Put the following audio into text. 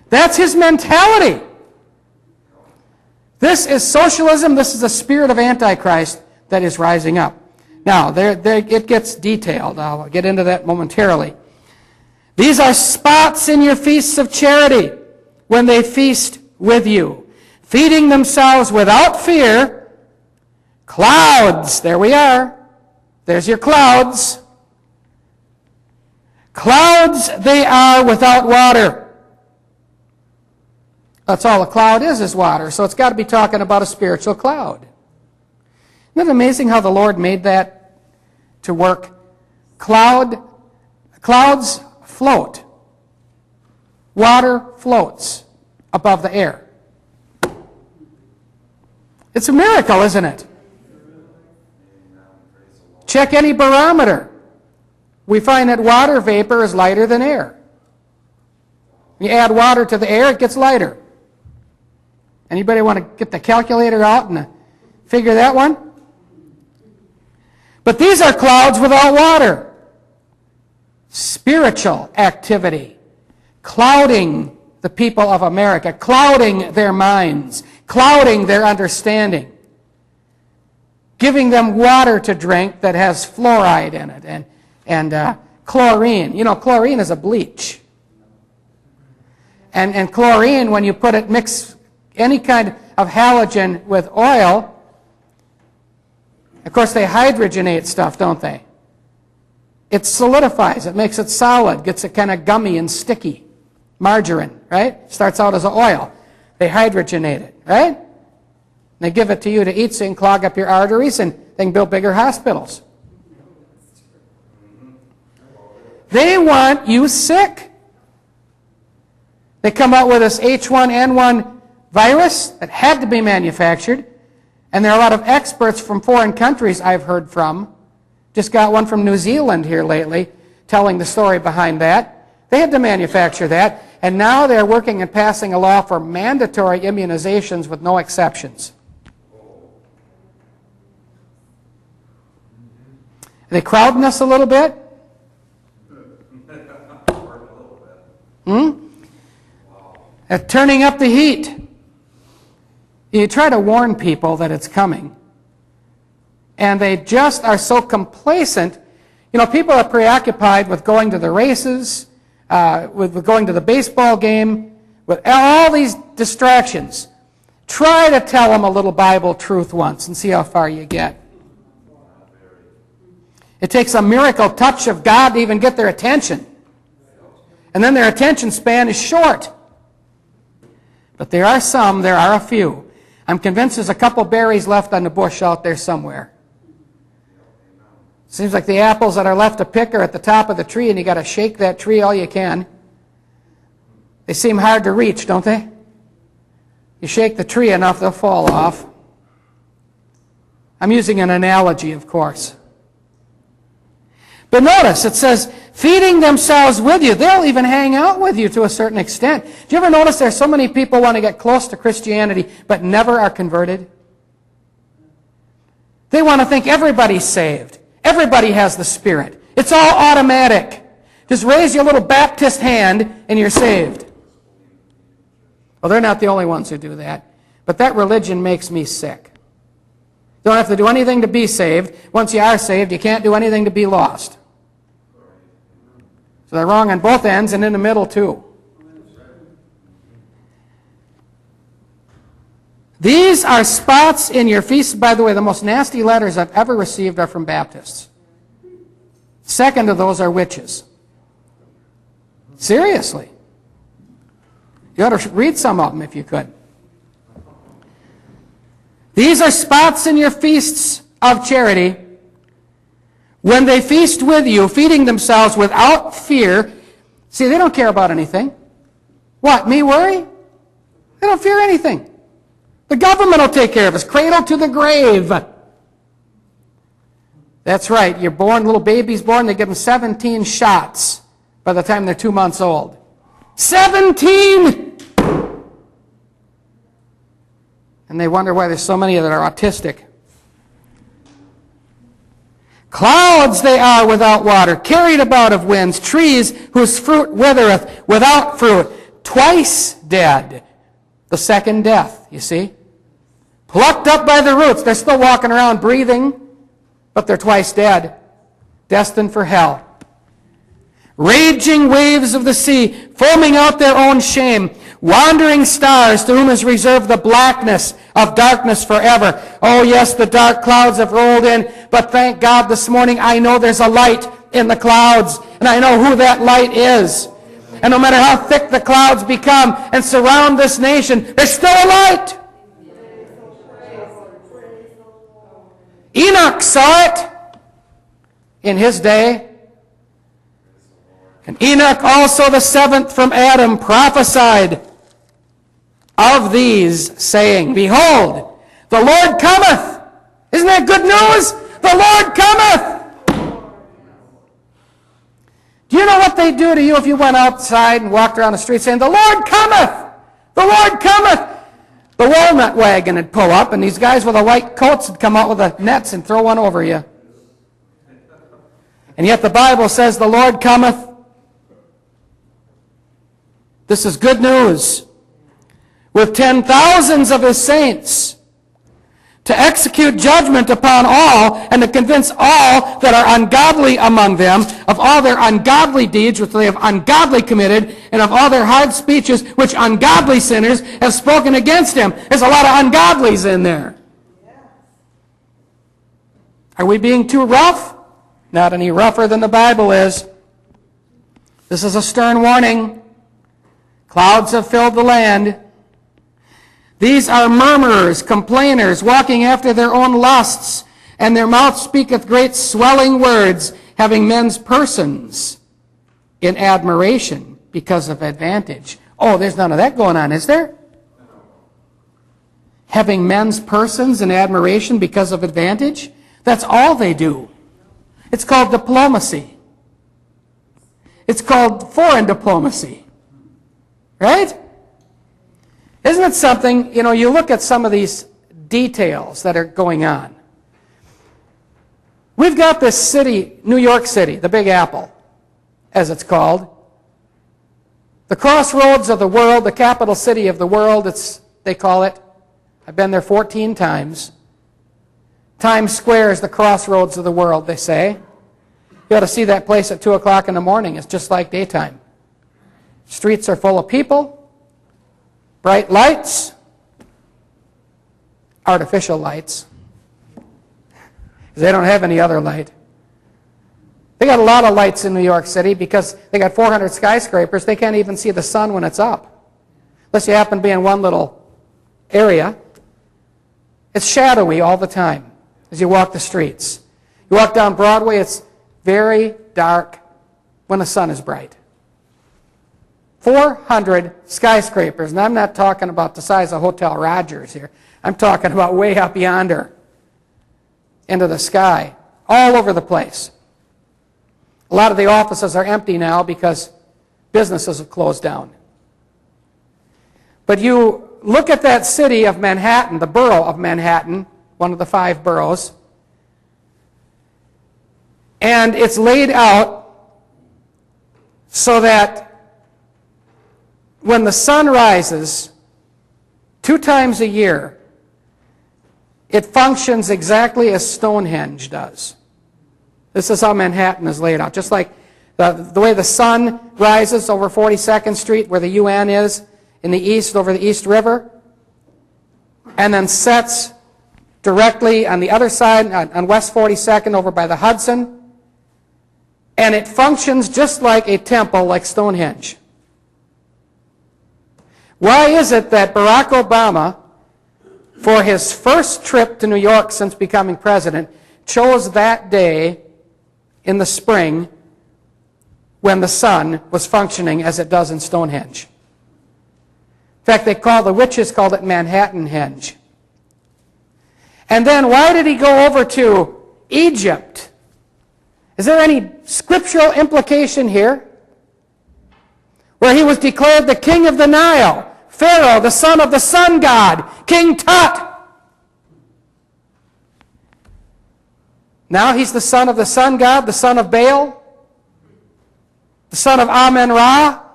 That's his mentality. This is socialism. This is the spirit of Antichrist that is rising up. Now, it gets detailed. I'll get into that momentarily. These are spots in your feasts of charity when they feast with you, feeding themselves without fear. Clouds, there we are. There's your clouds. Clouds they are without water. That's all a cloud is water. So it's got to be talking about a spiritual cloud. Isn't it amazing how the Lord made that to work? Clouds float. Water floats above the air. It's a miracle, isn't it? Check any barometer. We find that water vapor is lighter than air. You add water to the air, it gets lighter. Anybody want to get the calculator out and figure that one? But these are clouds without water. Spiritual activity. Clouding the people of America. Clouding their minds. Clouding their understanding. Giving them water to drink that has fluoride in it and chlorine. You know, chlorine is a bleach. And chlorine, when you put it, mix any kind of halogen with oil, of course they hydrogenate stuff, don't they? It solidifies, it makes it solid, gets it kind of gummy and sticky. Margarine, right? Starts out as an oil. They hydrogenate it, right? And they give it to you to eat so you can clog up your arteries and they can build bigger hospitals. They want you sick. They come out with this H1N1 virus that had to be manufactured. And there are a lot of experts from foreign countries I've heard from. Just got one from New Zealand here lately telling the story behind that. They had to manufacture that. And now they're working and passing a law for mandatory immunizations with no exceptions. Are they crowding us a little bit? They're turning up the heat. You try to warn people that it's coming, and they just are so complacent. You know, people are preoccupied with going to the races, with going to the baseball game, with all these distractions. Try to tell them a little Bible truth once and see how far you get. It takes a miracle touch of God to even get their attention. And then their attention span is short. But there are a few. I'm convinced there's a couple berries left on the bush out there somewhere. Seems like the apples that are left to pick are at the top of the tree, and you got to shake that tree all you can. They seem hard to reach, don't they? You shake the tree enough, they'll fall off. I'm using an analogy, of course. But notice, it says, feeding themselves with you. They'll even hang out with you to a certain extent. Do you ever notice there's so many people want to get close to Christianity, but never are converted? They want to think everybody's saved. Everybody has the Spirit. It's all automatic. Just raise your little Baptist hand and you're saved. Well, they're not the only ones who do that. But that religion makes me sick. You don't have to do anything to be saved. Once you are saved, you can't do anything to be lost. So they're wrong on both ends and in the middle too. These are spots in your feast. By the way, the most nasty letters I've ever received are from Baptists. Second of those are witches. Seriously. You ought to read some of them if you could. These are spots in your feasts of charity when they feast with you, feeding themselves without fear. See, they don't care about anything. What, me worry? They don't fear anything. The government will take care of us, cradle to the grave. That's right, you're born, little baby's born, they give them 17 shots by the time they're 2 months old. 17! And they wonder why there's so many that are autistic. Clouds they are without water, carried about of winds, trees whose fruit withereth without fruit, twice dead. The second death, you see. Plucked up by the roots. They're still walking around breathing, but they're twice dead. Destined for hell. Raging waves of the sea, foaming out their own shame. Wandering stars, to whom is reserved the blackness of darkness forever. Oh yes, the dark clouds have rolled in, but thank God this morning I know there's a light in the clouds, and I know who that light is. And no matter how thick the clouds become and surround this nation, there's still a light. Enoch saw it in his day. And Enoch also, the seventh from Adam, prophesied of these, saying, Behold, the Lord cometh. Isn't that good news? The Lord cometh. Do you know what they'd do to you if you went outside and walked around the street saying, The Lord cometh! The Lord cometh! The walnut wagon would pull up, and these guys with the white coats would come out with the nets and throw one over you. And yet the Bible says, The Lord cometh. This is good news. With 10,000s of his saints, to execute judgment upon all, and to convince all that are ungodly among them of all their ungodly deeds which they have ungodly committed, and of all their hard speeches which ungodly sinners have spoken against him. There's a lot of ungodlies in there. Are we being too rough? Not any rougher than the Bible is. This is a stern warning. Clouds have filled the land. These are murmurers, complainers, walking after their own lusts, and their mouth speaketh great swelling words, having men's persons in admiration because of advantage. Oh, there's none of that going on, is there? Having men's persons in admiration because of advantage? That's all they do. It's called diplomacy. It's called foreign diplomacy. Right? Isn't it something, you look at some of these details that are going on. We've got this city, New York City, the Big Apple, as it's called. The crossroads of the world, the capital city of the world, they call it. I've been there 14 times. Times Square is the crossroads of the world, they say. You ought to see that place at 2 o'clock in the morning. It's just like daytime. Streets are full of people. Bright lights, artificial lights, because they don't have any other light. They got a lot of lights in New York City because they got 400 skyscrapers. They can't even see the sun when it's up, unless you happen to be in one little area. It's shadowy all the time as you walk the streets. You walk down Broadway, it's very dark when the sun is bright. 400 skyscrapers, and I'm not talking about the size of Hotel Rogers here. I'm talking about way up yonder into the sky, all over the place. A lot of the offices are empty now because businesses have closed down. But you look at that city of Manhattan, the borough of Manhattan, one of the 5 boroughs, and it's laid out so that when the sun rises 2 times a year, it functions exactly as Stonehenge does. This is how Manhattan is laid out. Just like the way the sun rises over 42nd Street, where the UN is, in the east over the East River, and then sets directly on the other side, on West 42nd, over by the Hudson, and it functions just like a temple, like Stonehenge. Why is it that Barack Obama, for his first trip to New York since becoming president, chose that day in the spring when the sun was functioning as it does in Stonehenge? In fact, the witches called it Manhattan-henge. And then why did he go over to Egypt? Is there any scriptural implication here? Where he was declared the king of the Nile, Pharaoh, the son of the sun god, King Tut. Now he's the son of the sun god, the son of Baal, the son of Amen-Ra.